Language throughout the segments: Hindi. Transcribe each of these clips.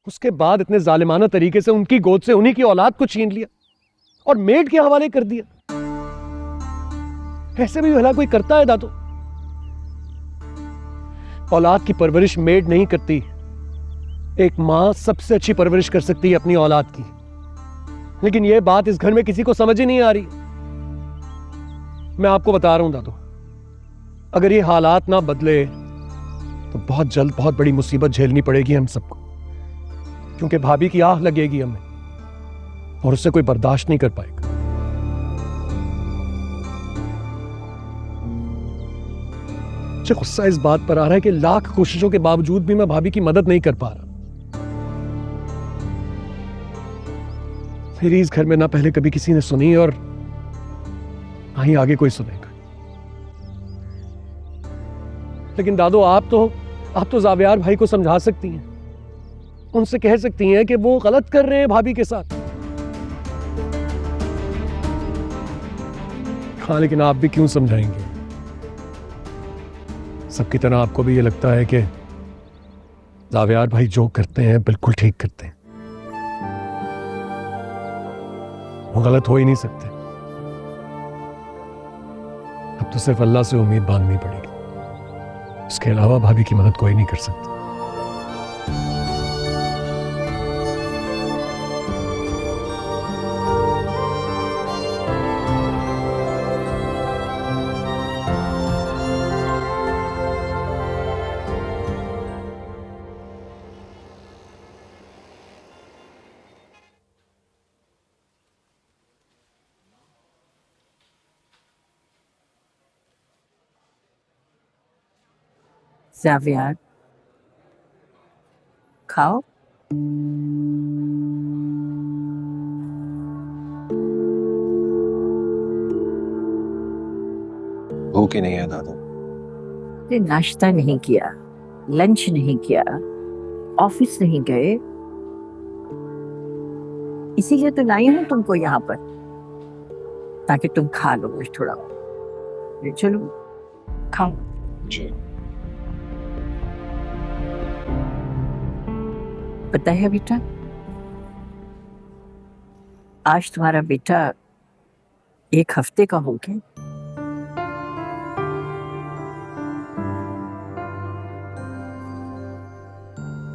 उसके बाद इतने जालिमाना तरीके से उनकी गोद से उन्हीं की औलाद को छीन लिया और मेड के हवाले कर दिया। ऐसे भी भला कोई करता है दादो? औलाद की परवरिश मेड नहीं करती। एक मां सबसे अच्छी परवरिश कर सकती है अपनी औलाद की, लेकिन यह बात इस घर में किसी को समझ ही नहीं आ रही। मैं आपको बता रहा हूं दादो, अगर ये हालात ना बदले तो बहुत जल्द बहुत बड़ी मुसीबत झेलनी पड़ेगी हम सबको, क्योंकि भाभी की आह लगेगी हमें और उससे कोई बर्दाश्त नहीं कर पाएगा। मुझे गुस्सा इस बात पर आ रहा है कि लाख कोशिशों के बावजूद भी मैं भाभी की मदद नहीं कर पा रहा। मेरी इस घर में ना पहले कभी किसी ने सुनी और ना ही आगे कोई सुनेगा। लेकिन दादो आप तो जावियार भाई को समझा सकती हैं, उनसे कह सकती हैं कि वो गलत कर रहे हैं भाभी के साथ। हाँ, लेकिन आप भी क्यों समझाएंगे? सबकी तरह आपको भी ये लगता है कि जावियार भाई जो करते हैं बिल्कुल ठीक करते हैं, वो गलत हो ही नहीं सकते। अब तो सिर्फ अल्लाह से उम्मीद बांधनी पड़ेगी, इसके अलावा भाभी की मदद कोई नहीं कर सकता। जावियार, खाओ। भूख ही नहीं है दादा। नाश्ता नहीं किया, लंच नहीं किया, ऑफिस नहीं गए, इसीलिए तो लाई हूं तुमको यहाँ पर, ताकि तुम खा लो कुछ थोड़ा। चलो खाओ। जी। पता है बेटा, आज तुम्हारा बेटा 1 हफ्ते का हो गया।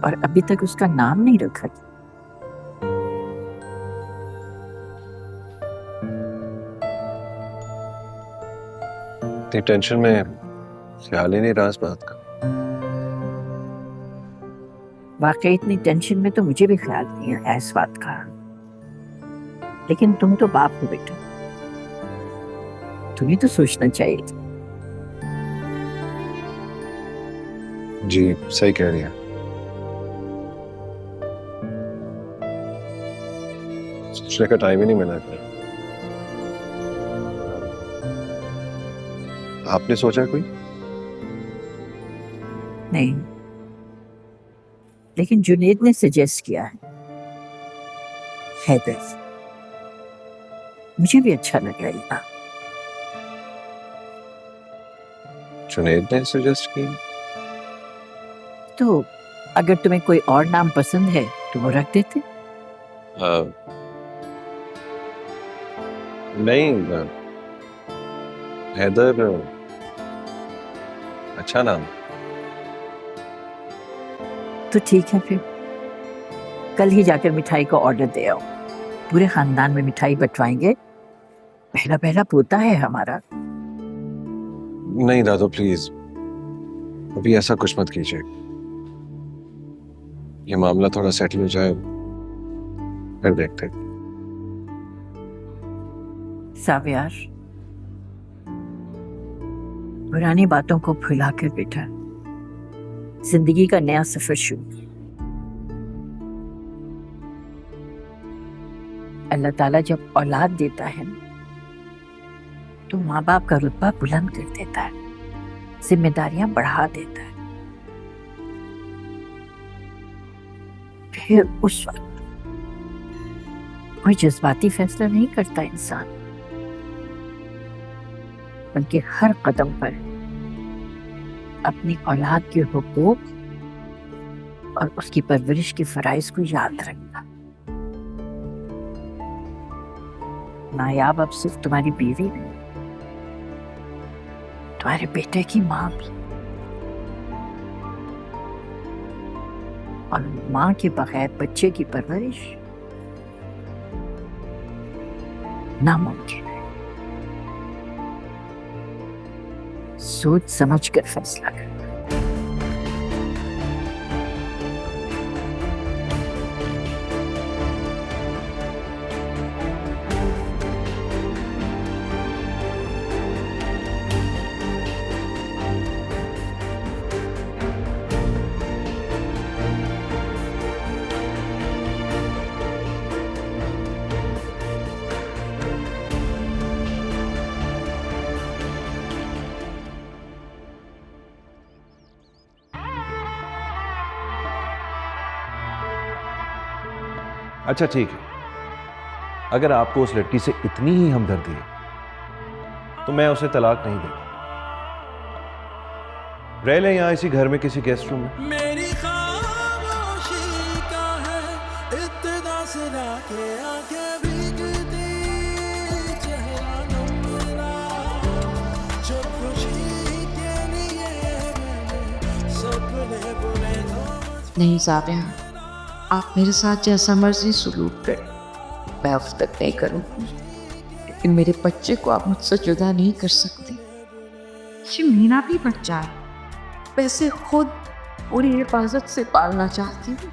और अभी तक उसका नाम नहीं रखा। इतनी टेंशन में ख्याल ही नहीं रहा इस बात का। वाकई इतनी टेंशन में तो मुझे भी ख्याल नहीं आया इस बात का, लेकिन तुम तो बाप हो बेटा, तुम्हें तो सोचना चाहिए। जी सही कह रही है। सोचने का टाइम ही नहीं मिला है। आपने सोचा कोई? नहीं, लेकिन जुनेद ने सजेस्ट किया है हैदर। मुझे भी अच्छा लगा ये नाम। जुनेद ने सजेस्ट की? तो अगर तुम्हें कोई और नाम पसंद है तो वो रख देते। नहीं, हैदर अच्छा नाम। तो ठीक है, फिर कल ही जाकर मिठाई का ऑर्डर दे आओ। पूरे खानदान में मिठाई बंटवाएंगे, पहला पहला पोता है हमारा। नहीं दादो प्लीज, अभी ऐसा कुछ मत कीजिए। ये मामला थोड़ा सेटल हो जाए फिर देखते हैं। सावियार, पुरानी बातों को भुलाकर बेटा जिंदगी का नया सफर शुरू किया। अल्लाह ताला जब औलाद देता है तो माँ बाप का रुतबा बुलंद कर देता है, जिम्मेदारियां बढ़ा देता है। फिर उस वक्त कोई जज्बाती फैसला नहीं करता इंसान, बल्कि हर कदम पर अपनी औलाद के हुकूक और उसकी परवरिश के फराइज को याद रखना। नायाब अब सिर्फ तुम्हारी बीवी नहीं, तुम्हारे बेटे की माँ भी। और माँ के बगैर बच्चे की परवरिश नामुमकिन है। सोच समझ कर फैसला करना। अच्छा ठीक है, अगर आपको उस लड़की से इतनी ही हमदर्दी है तो मैं उसे तलाक नहीं देता। रह ले यहां इसी घर में किसी गेस्ट रूम में। मेरी खामोशी का है इत्तेदा से लाके आके भीगती चेहरा नंबरा जो खुशी के लिए मैंने सपने बुने नहीं साबिया, आप मेरे साथ जैसा मर्जी सलूक करें, मैं अब तक नहीं करूँगी, लेकिन मेरे बच्चे को आप मुझसे जुदा नहीं कर सकती। ये मीना भी बच्चा है, वैसे खुद पूरी हिफाजत से पालना चाहती हूँ।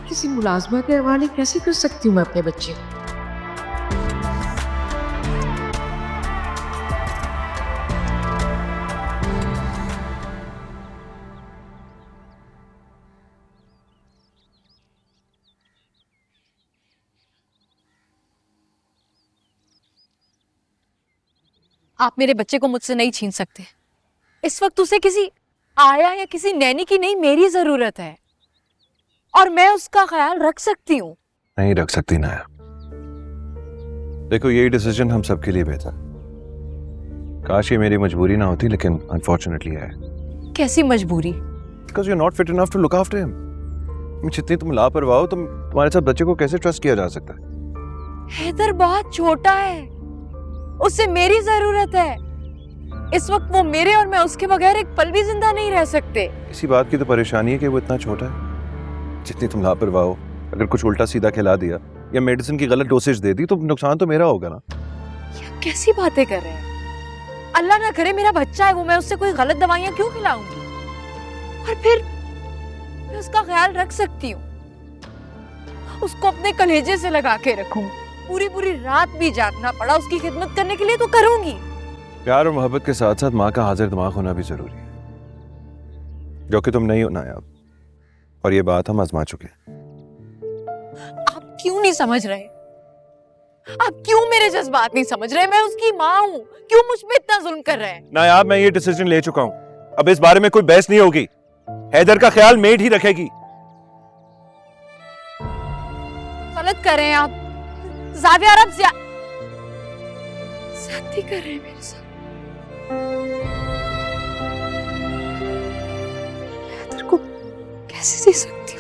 किसी मुलाजमा के हवाले कैसे कर सकती हूँ मैं अपने बच्चे को? आप मेरे बच्चे को मुझसे नहीं छीन सकते। इस वक्त उसे किसी आया या किसी नैनी की नहीं, मेरी जरूरत है और मैं उसका ख्याल रख सकती हूँ। नहीं रख सकती नाया। देखो यही डिसीजन हम सबके लिए बेहतर। काश ये मेरी मजबूरी ना होती, लेकिन अनफॉर्चुनेटली है। कैसी मजबूरी? Because you're not fit enough to look after him. जितनी तुम लापरवाह हो, तुम्हारे साथ बच्चे को कैसे ट्रस्ट किया जा सकता है? हैदर बहुत छोटा है, उसे मेरी जरूरत है। इस वक्त वो मेरे और मैं उसके बगैर एक पल भी जिंदा नहीं रह सकते। इसी बात की तो परेशानी है कि वो इतना छोटा है। जितनी तुम लापरवाह हो, अगर कुछ उल्टा सीधा खिला दिया या मेडिसिन की गलत डोसेज दे दी तो नुकसान तो मेरा होगा ना। ये आप कैसी बातें कर रहे हैं? अल्लाह ना करे मेरा बच्चा है वो, मैं उससे कोई गलत दवाइयां क्यों खिलाऊंगी? और फिर मैं उसका ख्याल रख सकती हूँ, उसको अपने कलेजे से लगा के रखूं। पूरी पूरी रात भी जागना पड़ा उसकी खिदमत करने के लिए तो करूंगी। प्यार और मोहब्बत के साथ साथ माँ का हाजिर दिमाग होना भी जरूरी है, जो कि तुम नहीं हो नायाब, और ये बात हम आजमा चुके हैं। आप क्यों नहीं समझ रहे? आप क्यों मेरे जज्बात नहीं समझ रहे? मैं उसकी माँ हूँ, क्यों मुझ पे इतना जुल्म कर रहे हैं? नायाब, मैं ये डिसीजन ले चुका हूँ, अब इस बारे में कोई बहस नहीं होगी। हैदर का ख्याल मेड ही रखेगी। गलत कर रहे हैं आप ज़ाविया, आप ज्यादती कर रहे हैं मेरे साथ। मैं हैदर को कैसे दे सकती हूँ?